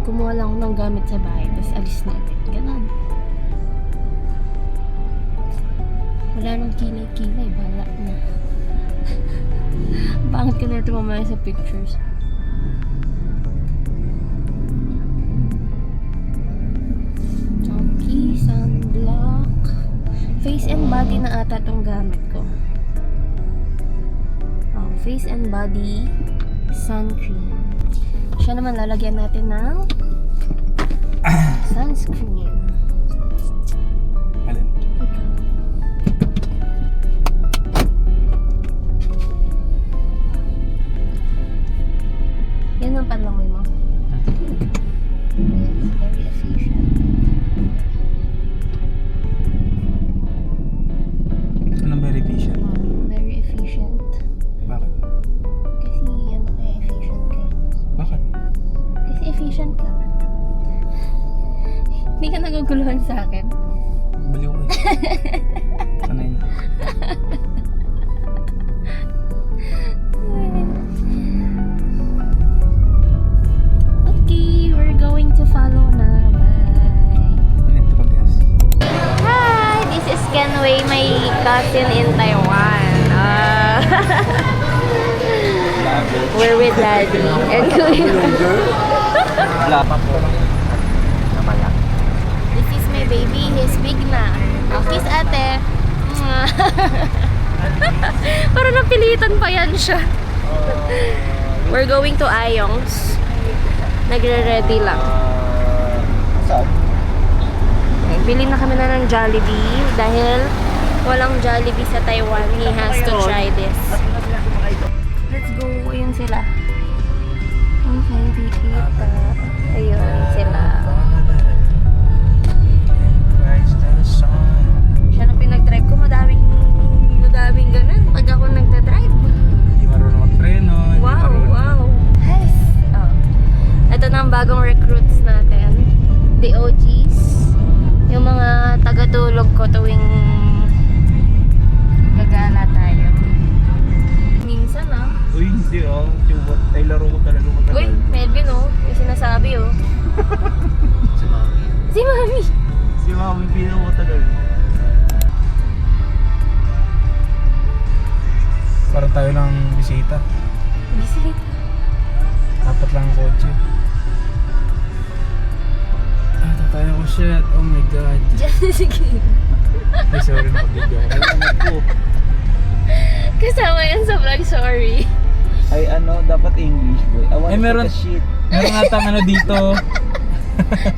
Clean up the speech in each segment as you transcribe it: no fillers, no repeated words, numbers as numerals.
Kumuha lang ako ng gamit sa bahay, tapos alis na ulit. Ganon. Wala nang kilay-kilay, bala na. Bakit ka na ito mamaya sa pictures? Okay, sunblock. Face and body na ata itong gamit ko. Oh, face and body sun cream. Siya naman lalagyan natin ng sunscreen. Alin? Yan ang panlangoy mo. Yes, very efficient. Anong very efficient? Very efficient. Bakit? Kasi ano kaya efficient ka. Bakit? Kasi efficient ka. Hindi ka naguguluhan sa akin. Baliw ko eh. Sanay na. Okay, we're going to follow na. Bye. Anit to pag-gas. Hi, this is Kenway, my cousin in Taiwan. We're with Daddy and Kuya. This is my baby, he's big na. Oh, kiss ate. Para napilitan pa yan siya. We're going to Ayong's. Nagre-ready lang. Saan? Bili na kami na ng Jollibee dahil walang Jollibee sa Taiwan. He has to try this. Let's go. Ayun sila. Okay, dikita. Ayun sila. Siya na pinag-drive ko. Madaming ganun. Pag ako nagda-drive. Hindi marunong mag-preno. Wow. Yes. Oh. Ito na ang bagong recruits natin. The OGs. Yung mga tagatulog ko tuwing gagala tayo. Minsan Uy, hindi oh. Ay, laro ko talaga matagal. Uy, Melvin yung sinasabi Si Mami. Si Mami! Si Mami, pinaw ko talaga. Para tayo ng bisita. Bisita. Apat lang ang kotse. Tayo ko shit. Oh my god. Sige. Ay, sorry na pag-video ko. Alam ko. Kasama yan sa vlog, sorry. Ay ano, dapat English boy. I want Eh, to meron- take a shit. Meron nga tang ano dito.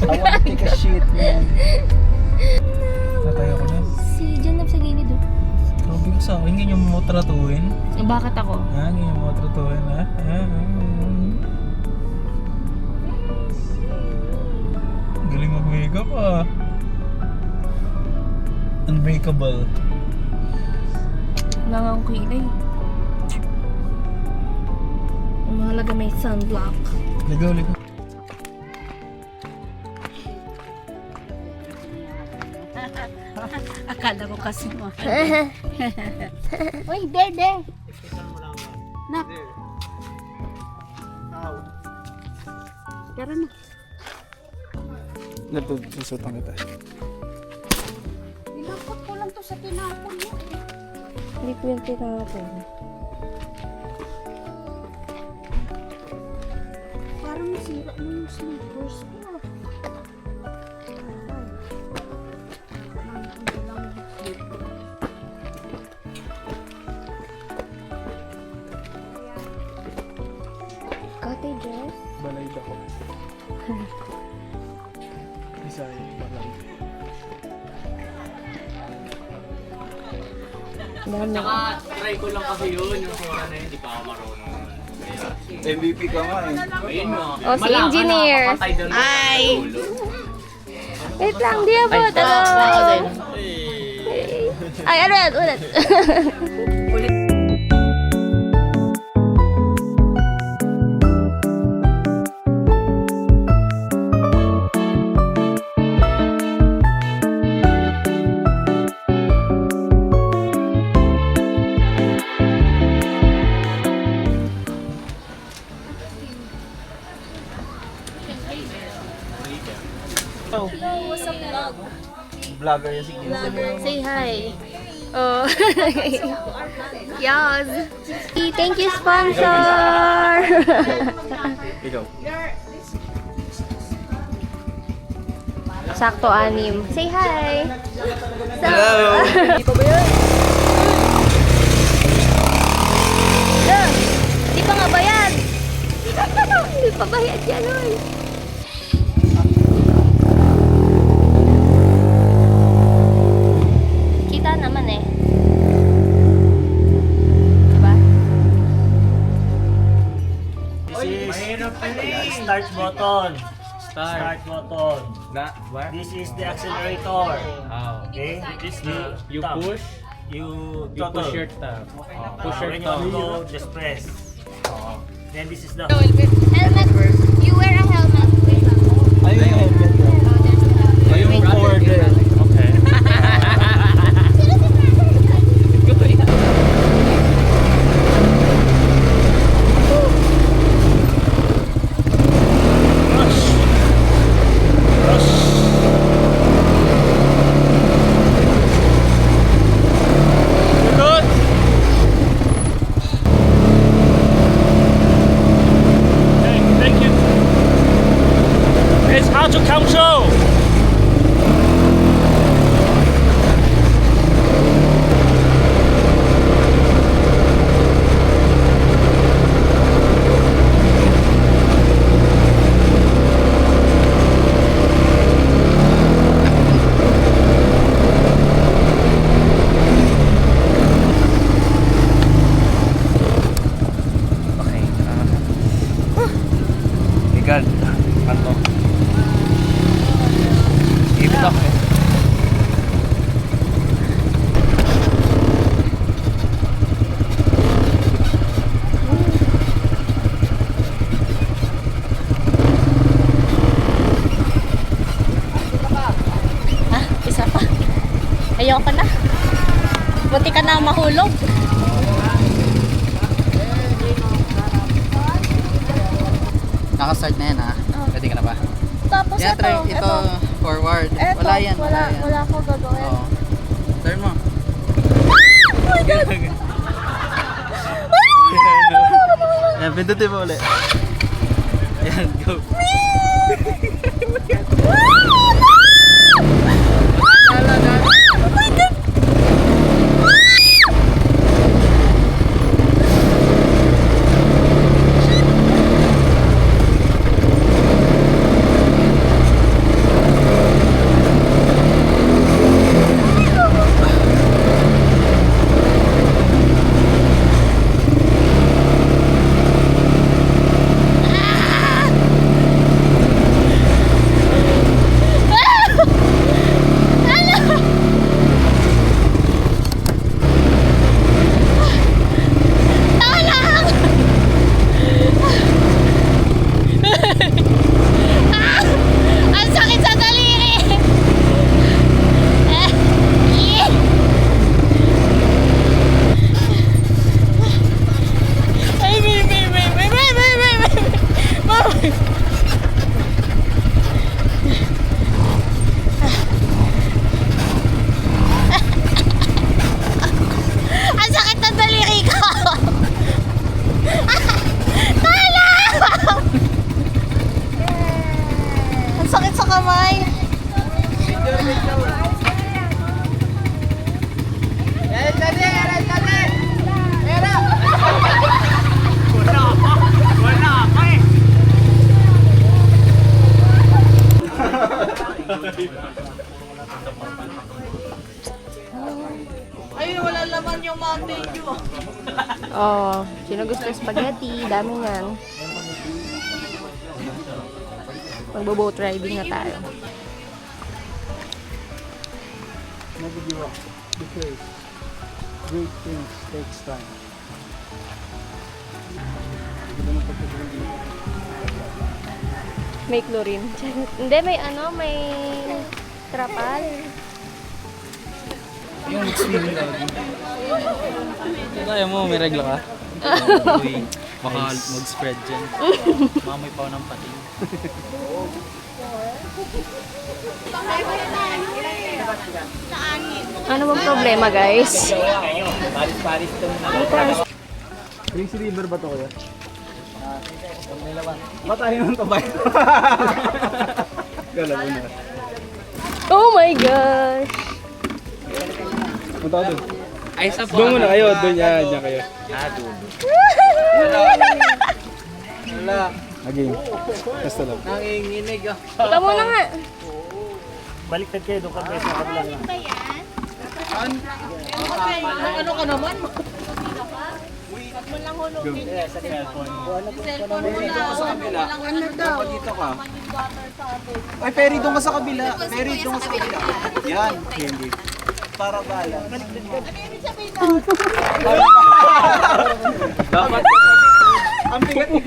I want to take a shit, man. Tatayo ko na. Si Janab sa gilid Sabi ko sa akin, ganyan mo tratuhin. Bakit ako? Ha? Ganyan mo tratuhin ha? Galing mag-makeup ah. Unbreakable. Wala nga akong kilay. Ang mahalaga may sunblock. Ligaw. Akala ko kasi mo. Uy, dede. Nak. Tara na. Napagsusutan kita. Ilapot ko lang to sa tinapon mo eh. Hindi ko yung tinapon. Parang nasira mo yung sneakers ko. Cottages? Balay ako. Isay, balay. Dami. Try ko lang kasi yun, yung sora na yun, di pa ako marunong. MVP ka nga eh. Ayun nga. O, si engineer. Ay! Wait lang, di ba? Ay, ano yan? Ulit. to. What's up, vlog? Vlogger yan si Kinsey. Say hi. Oh. Yes. Thank you, sponsor. Ikaw. Sakto 6. Say hi. Hello. Di pa ba yan? Di pa nga ba yan? Di pa ba yan yan, oy? Kita naman eh. Diba? This is start button. Start button. What? This is the accelerator. Oh. Okay? This You you thumb. push. You You push your thumb. Push your When you want to thumb. go, just press. Then this is the Helmet. You wear a helmet. Ayun yung helmet. Ayun yung order. Okay. Good. Hey, thank you. It's how to control. Okay. Ikaw. Ano? Ito. Isa pa. Ayoko na. Buti ka na mahulog. Naka-start na yan ha? Pwede ka na ba? Tapos Yan, try ito forward. Wala yan. Wala ako gagawin. Oo. Turn mo. Yan, pindutin mo ulit. Yan, go. Ang sakit sa daliri! Ay, ang sakit ng daliri ko! Ang sakit sa kamay. Oh, sino gusto spaghetti? Dami niyan. Magbo-boat riding na tayo. Because great things takes time. May chlorine. Hindi, may ano, may trapal. Yung swimming lagi. Kaya mo, may regla ka? Baka mag-spread dyan. Mamoy pa ng pating. Ano bang problema, guys? Paris-Paris to na. Crazy River ba to kuya? Ba't tayo nang tabay? Galaw na. Oh my gosh! Punta ka dun. Ay, sa Doon muna kayo, doon yan, dyan kayo. Wala. Again. Basta lang. Nanginginig ah. Ikaw muna nga. Baliktad kayo, doon ka guys sa kabila na. Dito ka. Ay, Perry, doon ka sa kabila. Perry, doon ka sa kabila. Yan. Hindi. Para bala. Dapat. Ang bigat mo.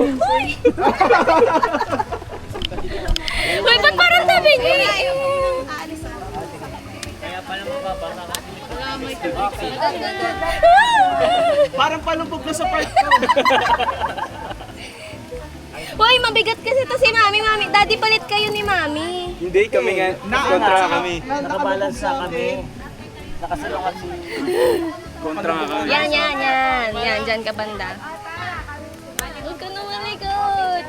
Uy, ba't parang tabing eh? Parang palumpog na sa part ko. Uy, mabigat kasi to si Mami. Mami, daddy, palit kayo ni Mami. Hindi, kami nga. Kontra kami. Nakabalance na kami. Nakasalungan si... Kontra nga kami. Yan, yan, yan. Yan, dyan ka banda. Huwag ka na malikot.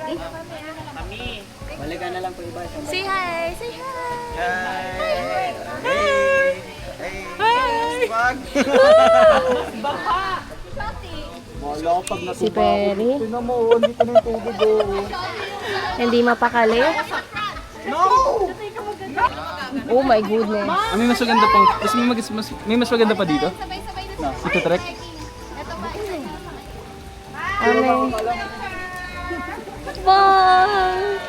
Balikan na lang po iba. Say hi, say hi. Hey. Hi. Wag. Wala ko pag Si Perry, Tingnan mo, hindi ko na yung tubig oh. hindi mapakali. No! Oh my goodness. May mas maganda pang, may mas maganda pa dito? Ito trek? Amen. Bye.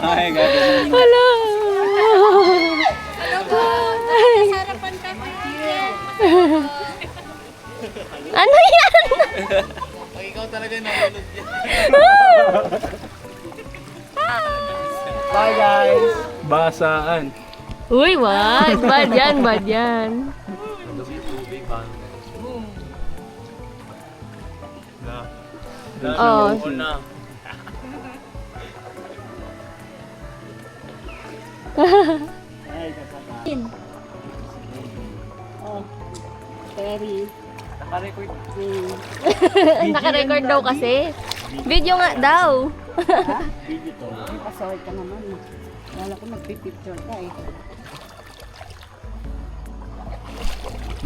Ay, gagawin. Hello. Ano yan? Pag ikaw talaga nalulod yan. Bye guys! Basaan. Uy, wag. Bad yan, bad yan. Oh. Una. Perry. Naka-record. Naka-record daw kasi. Video nga daw. Pasaway ka naman. Wala ko magpipicture ka eh.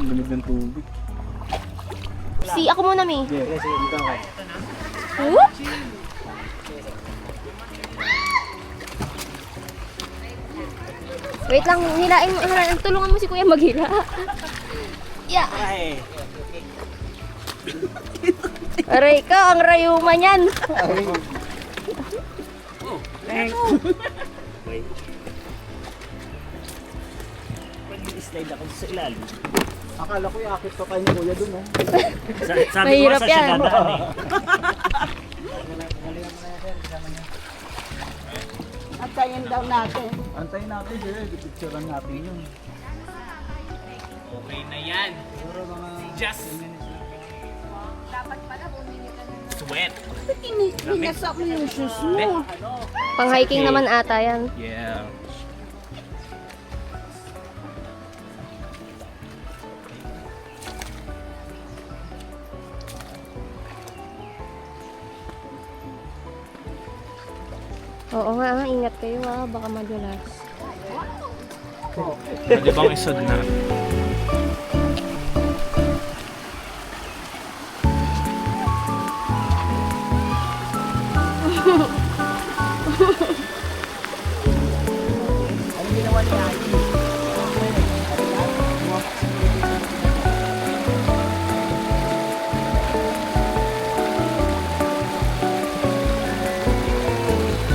Ang lamig ng tubig. Si ako muna, Mi. Yes, dito ka. Whoop. Wait lang, hilain mo. Tulungan mo si Kuya maghila. Yeah. Aray ka, ang rayuma niyan. Pwede slide ako sa ilalim. Akala ko yakit pa kayo ni Kuya dun oh. Sabi ko Mahirap sa siya yan. dadaan eh. Antayin daw natin. Antayin natin sila, picturean natin yun. Okay na yan. Just sweat. Ba't inasak mo yung shoes mo? Pang hiking naman ata yan. Yeah. Oo nga, ingat kayo baka madulas. Pwede bang isod na?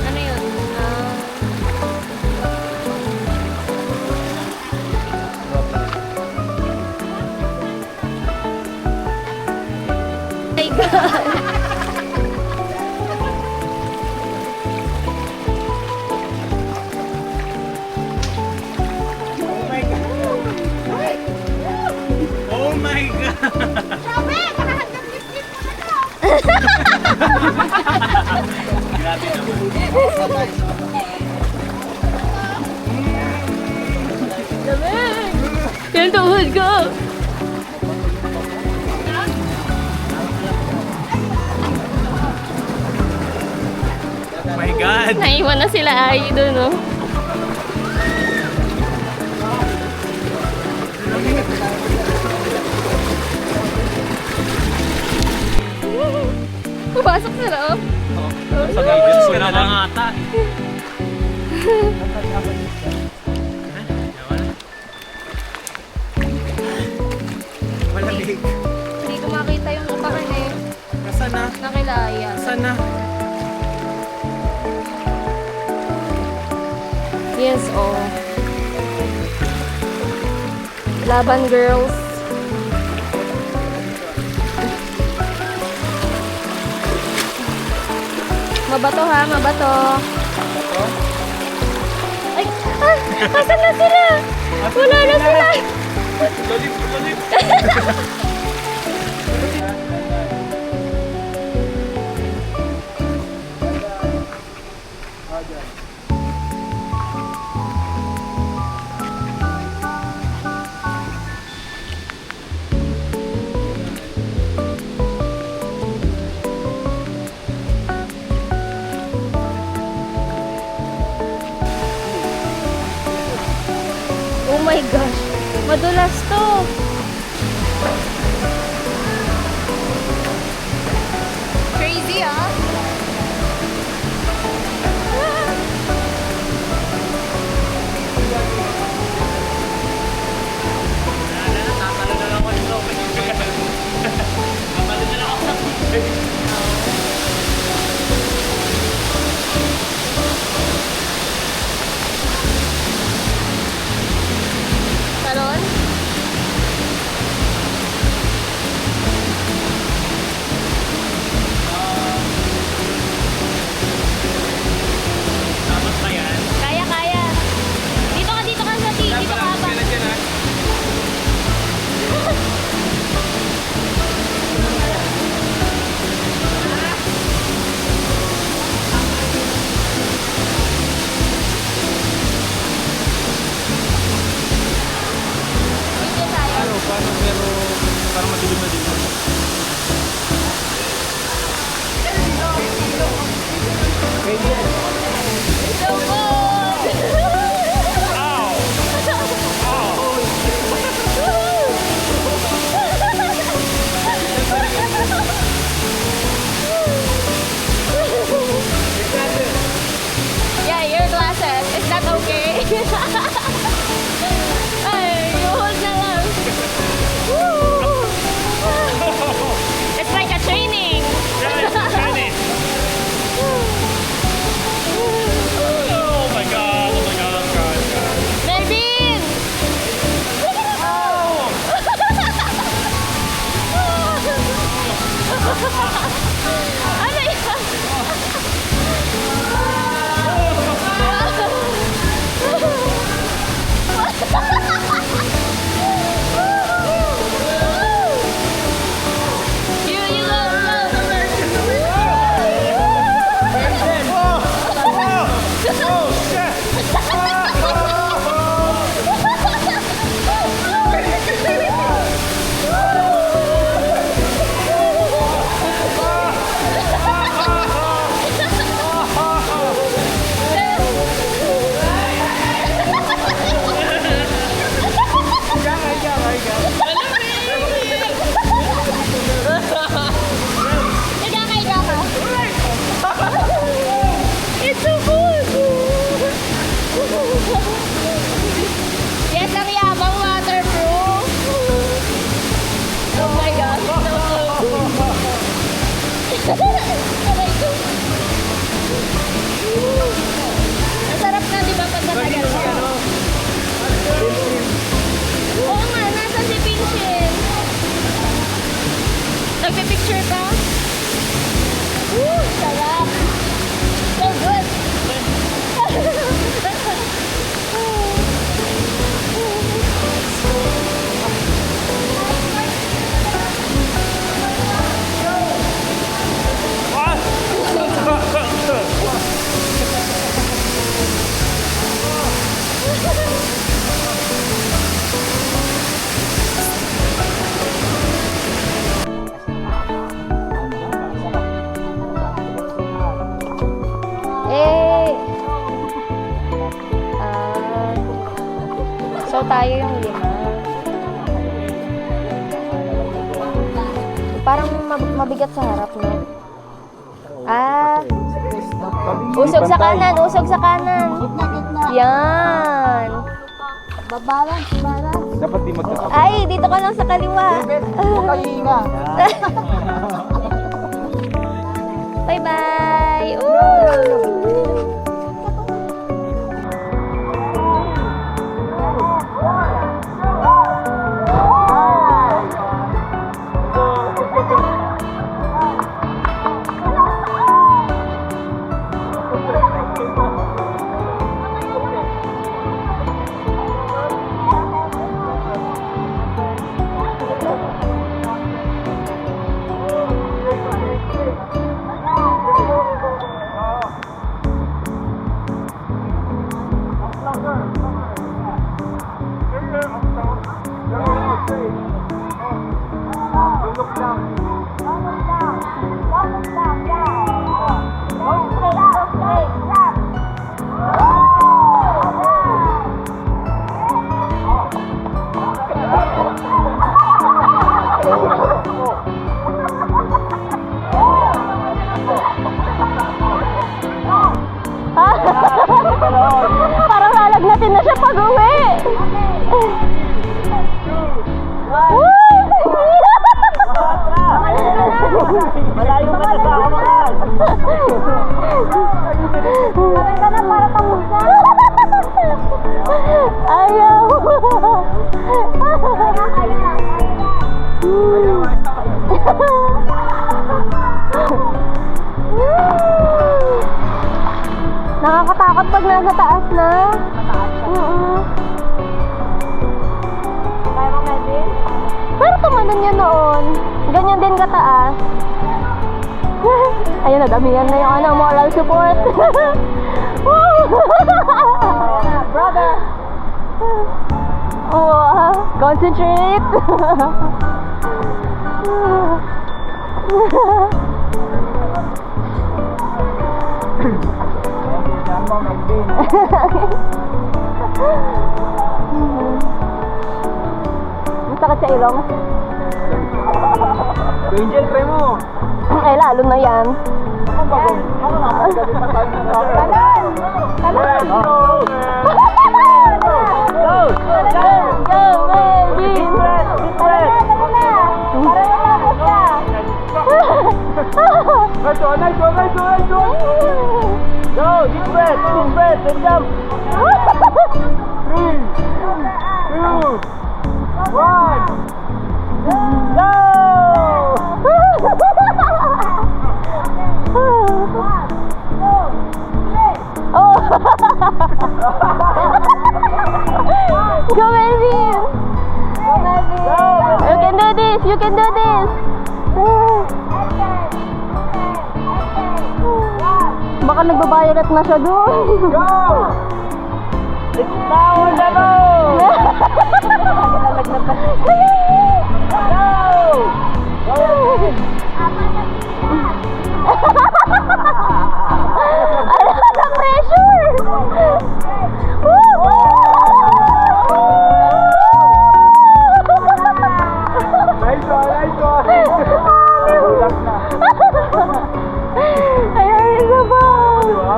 Ano yun? My God! Grabe naman. Lamig! Yan tuhod ko! Oh my God! Naiwan na sila Ayi doon, no? Pumasok sila, oh. Sa guidance ko na lang ata. Malamig. Hindi ko makita yung upahan eh. Nasaan na? Nakilaya. Nasaan na? Yes, oh. Laban, girls. Mabato ha, mabato. Ay, asan na sila? Wala na sila. Lalim, lalim. Oh my gosh. Madulas to. Crazy, ah. Tatalo na lang ako nito. Tatalo na lang ako. Talon? tayo yung 5. Parang mabigat sa harap, no? Ah, usog sa kanan, usog sa kanan. Gitna. Yan. Babalance. Dapat di magkasama. Ay, dito ka lang sa kaliwa. Huwag kayo hinga. Bye-bye. Woo! Parang lalagnatin na siya pag-uwi. Malayo ka na sa kamaan. Parang ka na para pamusa. Ayaw. Nakakatakot pag nasa taas na. Kaya mo, Melvin? Pero tumanon yan noon. Ganyan din kataas. Ayun na, damihan na yung moral support. Brother! Wow, concentrate! Masakit sa ilong. Angel, try mo. Eh, lalo na yan. Talon! Talon! Go! Go, Melvin! Tara na! Basta! Nice one! Go, deep breath, and jump. 3, 2, 1. Go! Oh! Go, Melvin! Go, Melvin! You can do this! You can do this! Baka nagbabayarat na siya doon. Go! It's now or never! Ano sa pressure? Nice one! Relax na. Ayun, isa pa.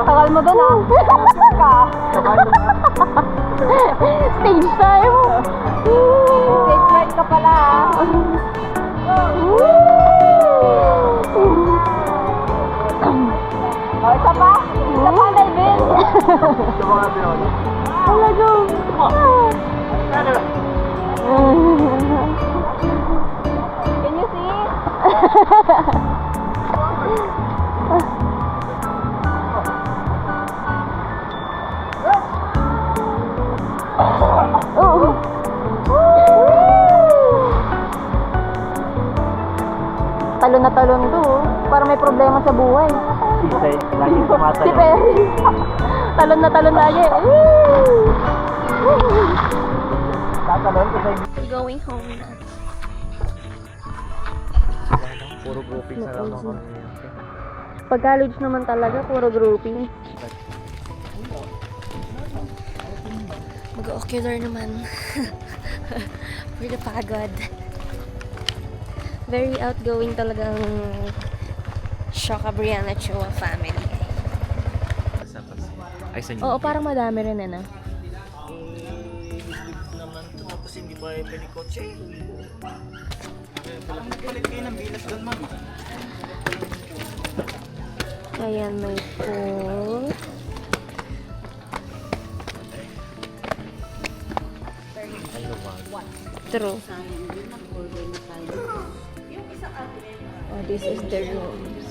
Takal mo doon, ah. Stage time. Stage right ka pala, ah. Oh, isa pa? Isa pa, Melvin. Wala, go. Can you see? Talon na talon to. Parang may problema sa buhay. Sisay, lagi Si tumatalo. Perry. Talon na talon lagi. Tatalon ko sa Going home na. puro grouping sa lang ako. Pag college naman talaga, puro grouping. Nag-ocular naman. For the pagod. Very outgoing talagang Shoka Brianna Chua family. Ay, sa Oo, parang madami rin na. naman to, tapos hindi pa pwede kotse. Parang nagpalit kayo ng bilas doon, ma'am. Ayan, may pool. True. Oh, this is the rooms.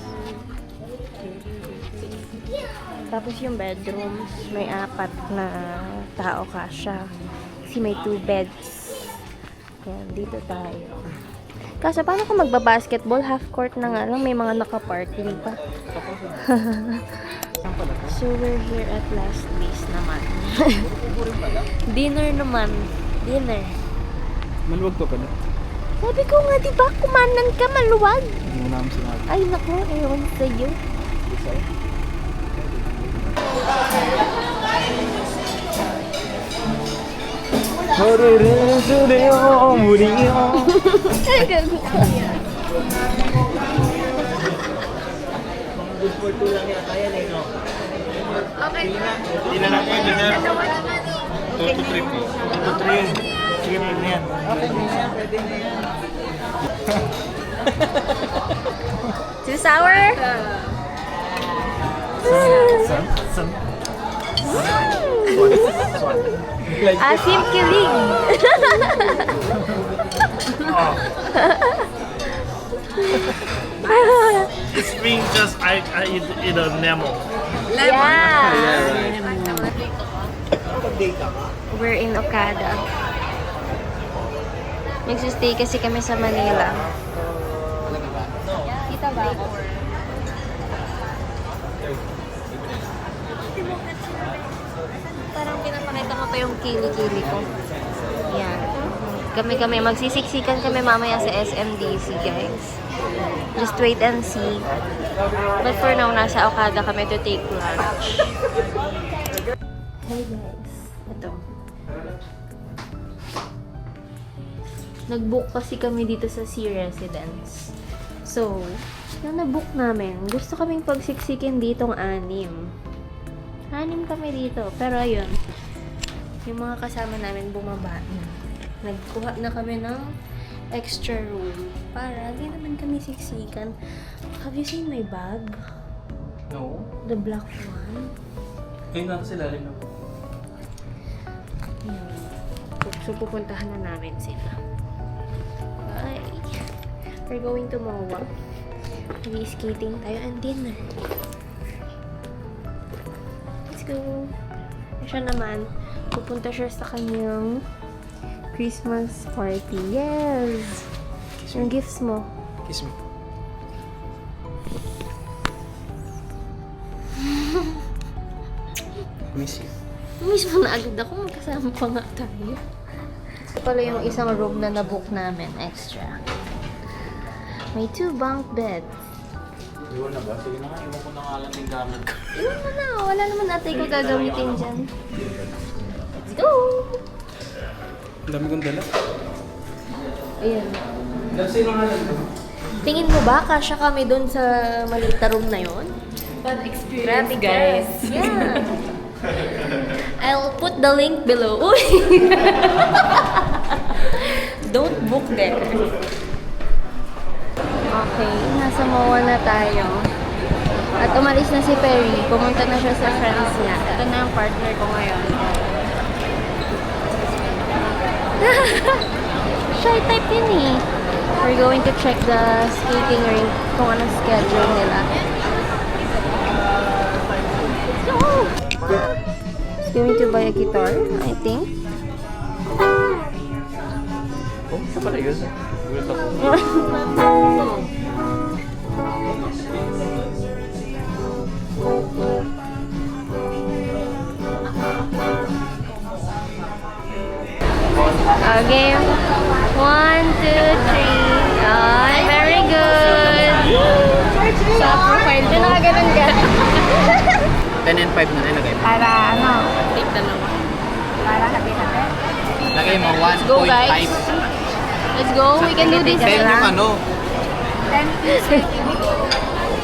Tapos yung bedrooms, may 4 na tao kasya. Kasi may 2 beds. Ayan, dito tayo. Kaso, paano kung magbabasketball? Half court na nga lang. May mga nakapark, di ba? So, we're here at last place naman. Dinner naman. Dinner. Maluwag to ka na. Sabi ko nga, di ba? Kumanan ka, maluwag. Hindi mo namin sinabi. Ay, naku, ewan sa'yo. Ay, gago. Good for 2 lang yata yan eh, no? Hindi na lang pwede, sir. 2 to 3 po. 2 to 3 yun. Sige, pwede na yan. Okay na yan, pwede na yan. Too sour? Asim kilig. Spring just, I eat a lemon. Yeah. Pag-data ka. We're in Okada. Nagsistay kasi kami sa Manila. Kita ba ako? Parang pinapakita ko pa yung kili-kili ko. Yan. Kami magsisiksikan kami mamaya sa SMDC, guys. Just wait and see. But for now, nasa Okada kami to take lunch. Hey guys, ito. Nag-book kasi kami dito sa Sea Residence. So, yung na-book namin, gusto kaming pagsiksikin ditong 6. 6 kami dito. Pero ayun, yung mga kasama namin bumaba na. Nagkuha na kami ng extra room para di naman kami siksikan. Have you seen my bag? No. The black one? Ngayon na sila rin. Yun. So, pupuntahan na namin sila. Bye! We're going to MOA. Maybe skating tayo and dinner. Let's go! Siya naman, pupunta siya sa kanyang Christmas party. Yes! Yung gifts mo. Kiss me. Miss you. Mismo na agad ako, magkasama pa nga tayo. Ito pala yung isang room na nabook namin, extra. May 2 bunk beds. Iwan na ba? Sige na nga, iwan ko na nga lang yung gamit ko. Iwan mo na, wala naman natin ko gagamitin dyan. Let's go! Ang dami kong dala. Ayan. Sino na lang? Tingin mo ba, kasya kami dun sa maliit na room na yun? Fun experience, Grabe, guys. Yeah. I'll put the link below. Uy! Don't book there. Okay, nasa MOA na tayo. At umalis na si Perry. Pumunta na siya sa friends niya. Ito na ang partner ko ngayon. Shy type yun eh. We're going to check the skating rink kung anong schedule nila. So, he's going to buy a guitar, I think. Oh, siya pala yun. Gulat ako. Okay. 1, 2, 3. Oh, very good. Sa profile Ito nakaganon ka. 10 and 5 na nilagay mo. Para ano? take dalawa. Lagay mo Go, guys. 1.5. Let's go. We can do this. 10 yung ano.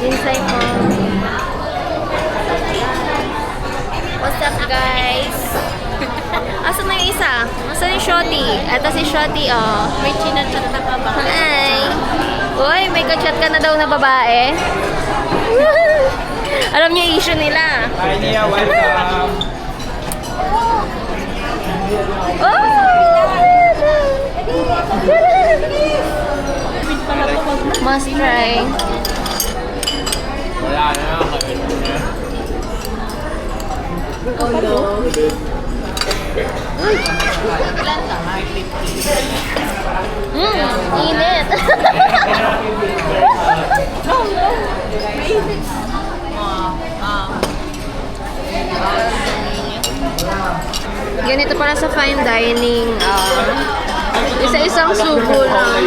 Inside mo. What's up, guys? Asan na yung isa? Asan yung Shotty? Ito si Shotty, oh. May chinachat na ka ba? Hi! Uy, may kachat ka na daw na babae. Alam niyo yung issue nila. Hi, Nia. Welcome. Oh! Must try. Wala na. Init. Ganito para sa fine dining. Isa-isang subo lang.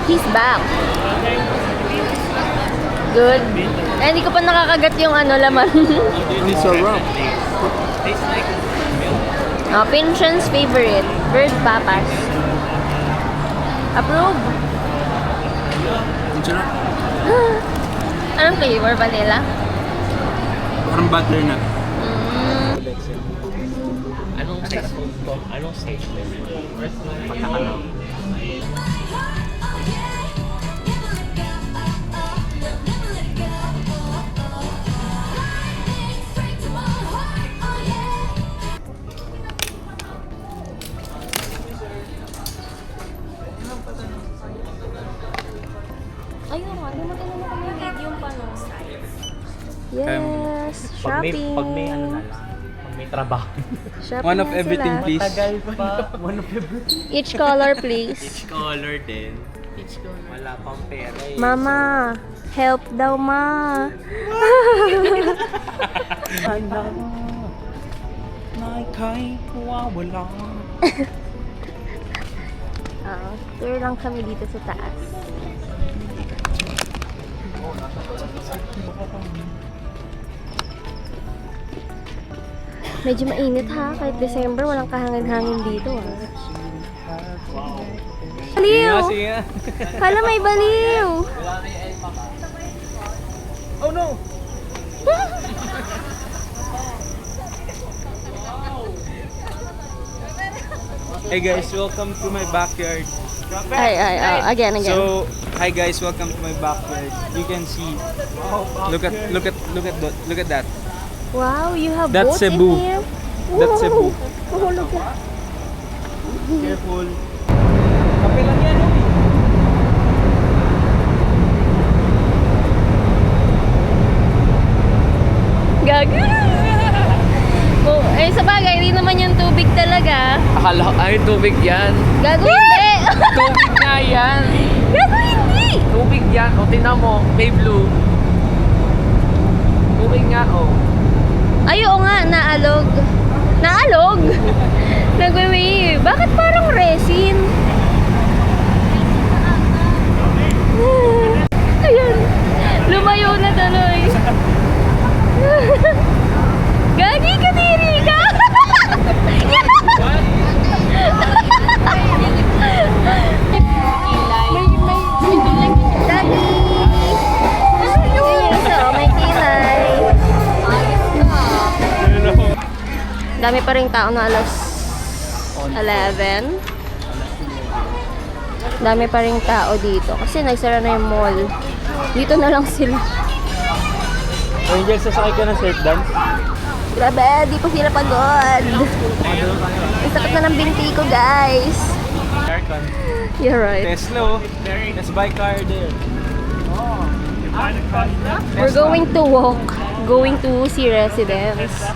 He's back. Good. Eh, hindi ko pa nakakagat yung ano laman. Hindi sarap. Pinson's favorite. Bird papas. Approve. Ang sarap. Anong flavor? Vanilla? Parang butternut. Anong size to? Anong stage level? Pagkakalaw. Ayun nga, lumagay na kami yung medium pa, no? Yes, shopping. Pag may ano na lang. Pag may trabaho. Shopping One of na everything, sila. please. Tagal pa. One of everything. Each color, please. Each color din. Wala pang pera eh. Mama, help daw, ma. Wala. Tour lang kami dito sa taas. Medyo mainit ha, kahit December walang kahangin-hangin dito ha. Baliw! Sige nga. Hala may baliw! Oh no! Hey guys, welcome to my backyard. Again. So, hi guys, welcome to my backyard. You can see. Look at that. Wow, you have That's boats in Cebu. here? That's Cebu. Oh, look at. Careful. Kape lang yan, Ubi. Gago! Oh, sa bagay, hindi naman yung tubig talaga. Akala ko, ay tubig yan. Gago hindi! Tubig nga yan. Gago hindi! Tubig yan. O, tinan mo. May blue. Tubig nga, o. Ay, oo nga, naalog. Naalog? Nagwe-wave. Bakit parang resin? Ayan. Lumayo na tuloy. Gagi, kadiri ka! Gagi! So, may kilay. Dami pa rin tao na alas 11. Dami pa rin tao dito. Kasi nagsara na yung mall. Dito na lang sila. Angel, sasakay ka ng surf dance? Grabe, di pa sila pagod. Ang sakit na ng binti ko, guys. Aircon. You're right. Tesla, oh. Let's buy car there. We're going to walk. Going to see residence.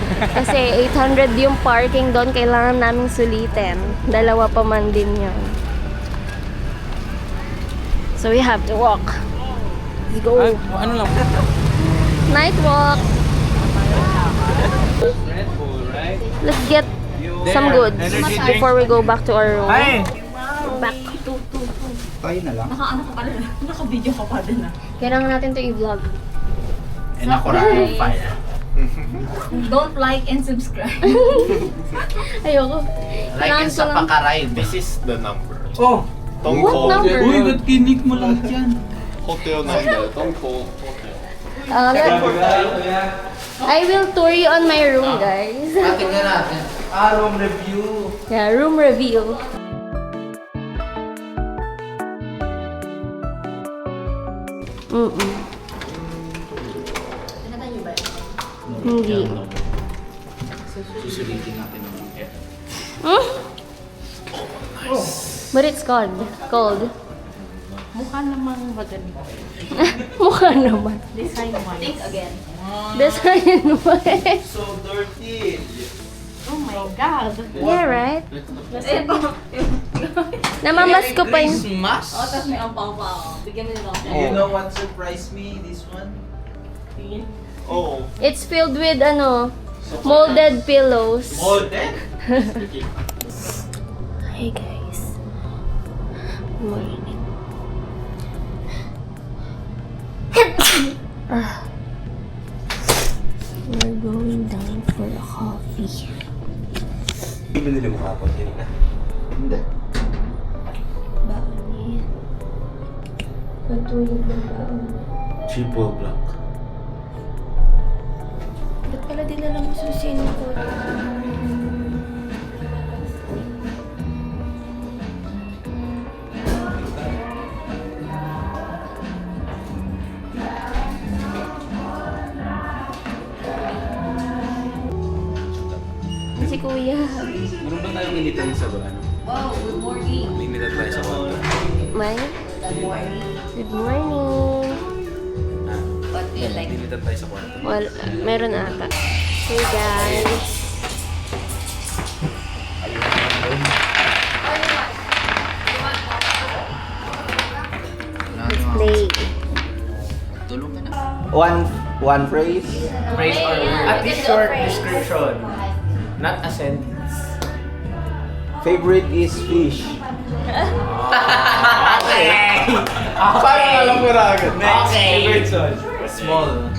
Kasi 800 yung parking doon. Kailangan naming sulitin. Dalawa pa man din yun. So we have to walk. Let's go. Ano lang? Night walk. Red Bull, right? Let's get some goods before we go back to our room. Ay! Back. Tayo na lang. Naka-video ka pa din ah. Kailangan natin to i-vlog. And ako rin yung fire. Don't like and subscribe. Ayoko. Like Kailangan and ko lang- Sapakaray, this is the number. Oh! What number? Uy, ba't kinik mo lang dyan? Hotel number. Tongko Hotel. I will tour you on my room, guys. Tingnan natin. Room review. Yeah, room review. Mm-mm. Hindi. Susulitin natin ng mga Hmm? But it's cold. Cold. Mukha namang maganda. Mukha naman. Design wise. Think again. Design mo eh. So dirty. Oh my God. Yeah, right? Namamask ko pa yung... Christmas? Oh, tapos may ampaw-paw. Bigyan mo nila ako. You know what surprised me? This one? Oh. It's filled with molded pillows. Molded? Hi guys. Morning. We're going down for a coffee. Binili mo kapon yun na. Hindi. Baon niya. Patulog ng baon. Triple black. Ba't pala dinala mo susi ng ko? Si Kuya. Meron ba tayong initan sa ba? Wow, good morning. May initan tayo sa kwarto. May? Good morning. Good morning. What do you like? Initan tayo sa kwarto. Well, meron ata. Hey guys. Let's play. One phrase. Phrase or at least short description. Not a sentence. Favorite is fish. Okay! Parang alam ko na agad. Next. Okay. Favorite one. Small.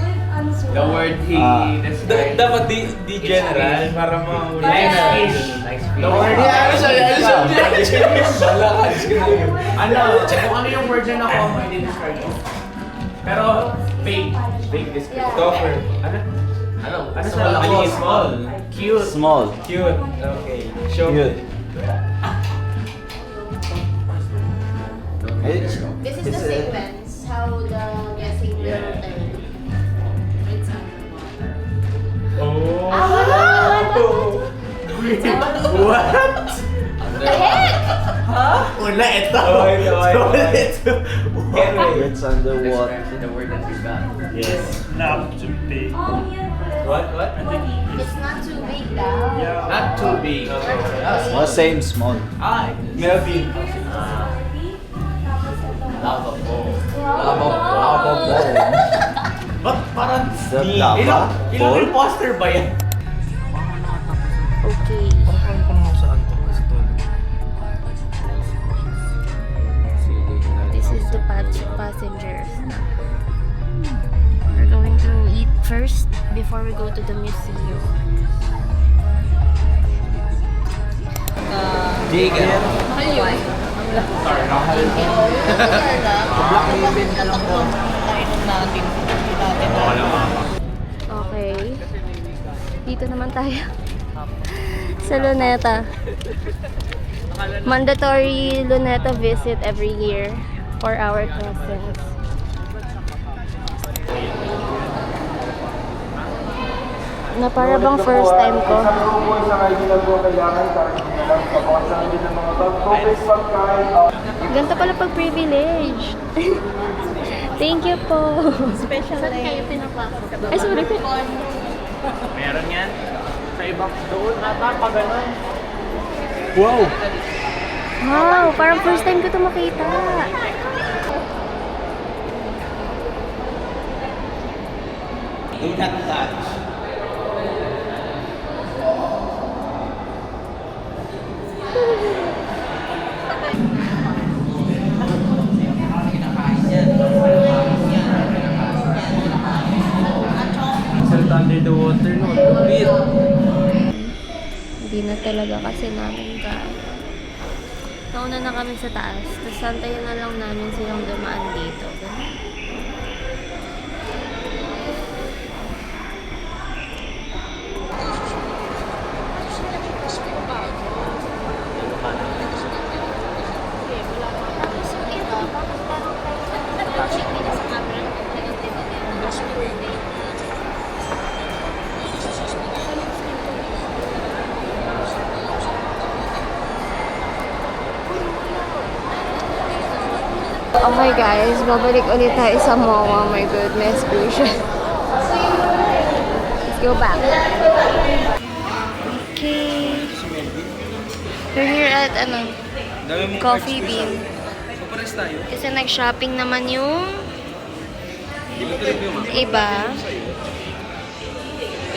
The word he described. Dapat di general para mahuli. Nice fish. Nice fish. The word ano siya? Bala ka. Ano? Kung ano yung word na nakuha mo, hindi describe mo. Pero, vague. Vague description. Topper. Ano? Ano? Ano sa Small. laki? Small. Cute. Small. Cute. Okay. Show. Cute. This is the sequence, how the guessing will turn. Oh. What? Una, ito. Ito. It's underwater. The word that we got. Yes. Not too big. What? It's not too big daw. Not too big. Oh, same small. Ah, Melvin. lovable. Lovable. Ba't parang The lava ilang ball? imposter ba yan? Okay. Parang kung saan to kasi to. This is the passengers. We're going to eat first before we go to the museum. Jigger. Okay. Dito naman tayo. Sa Luneta. Mandatory Luneta visit every year for our cousins. Na para bang first time ko. Ganito pala pag privilege. Thank you po. Special Saan kayo pinapasok? Ay, sorry po. Meron yan. Sa ibang doon ata pa ganun. Wow. Wow, parang first time ko ito makita. Do not touch. Salta under the water, no? Lupit. Hindi na talaga kasi namin kaya. Nauna na kami sa taas. Tapos santayin na lang namin silang dumaan dito. Oh my guys, babalik ulit tayo sa MOA. Oh my goodness gracious. Let's go back. Okay. We're here at Coffee Bean. Papares tayo. Kasi nag-shopping naman yung iba.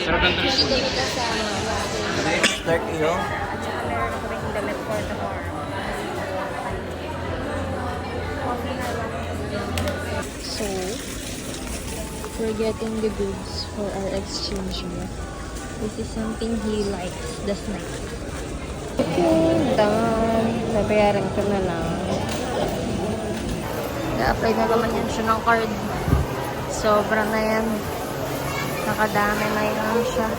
Sarap ng dress. Start iyo. At saka meron kaming damit for tomorrow. So, we're getting the goods for our exchange here. This is something he likes, the snack. Okay, done. Babayaran ko na lang. Na-apply na naman yan siya ng card. Sobra na yan. Nakadami na yan siya.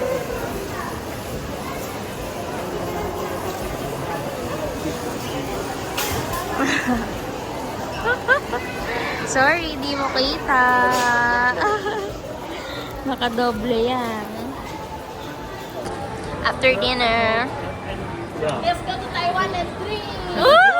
Sorry, di mo kita. Nakadoble yan. After dinner. Let's go to Taiwan and drink. Woo!